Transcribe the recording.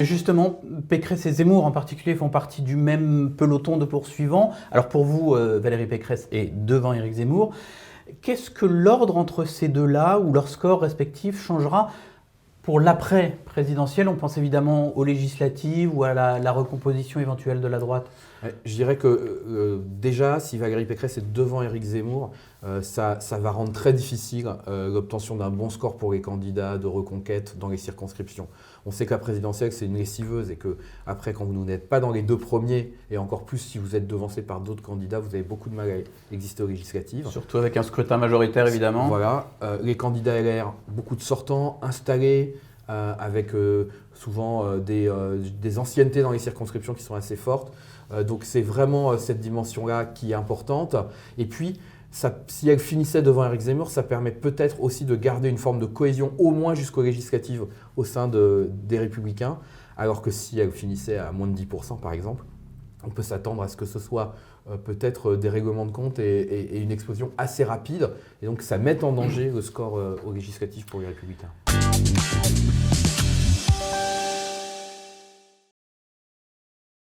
Justement, Pécresse et Zemmour en particulier font partie du même peloton de poursuivants. Alors pour vous, Valérie Pécresse est devant Éric Zemmour. Qu'est-ce que l'ordre entre ces deux-là, ou leur score respectif, changera pour l'après-présidentiel? On pense évidemment aux législatives ou à la recomposition éventuelle de la droite. Je dirais que déjà, si Valérie Pécresse est devant Éric Zemmour, ça va rendre très difficile l'obtention d'un bon score pour les candidats de reconquête dans les circonscriptions. On sait que la présidentielle, c'est une lessiveuse et que après, quand vous n'êtes pas dans les deux premiers, et encore plus si vous êtes devancé par d'autres candidats, vous avez beaucoup de mal à exister aux législatives. Surtout avec un scrutin majoritaire, évidemment. Voilà. Les candidats LR, beaucoup de sortants, installés, avec souvent des anciennetés dans les circonscriptions qui sont assez fortes. Donc c'est vraiment cette dimension-là qui est importante. Et puis, si elle finissait devant Éric Zemmour, ça permet peut-être aussi de garder une forme de cohésion, au moins jusqu'aux législatives, au sein des Républicains. Alors que si elle finissait à moins de 10%, par exemple, on peut s'attendre à ce que ce soit peut-être des règlements de compte et une explosion assez rapide. Et donc ça met en danger le score aux législatives pour les Républicains.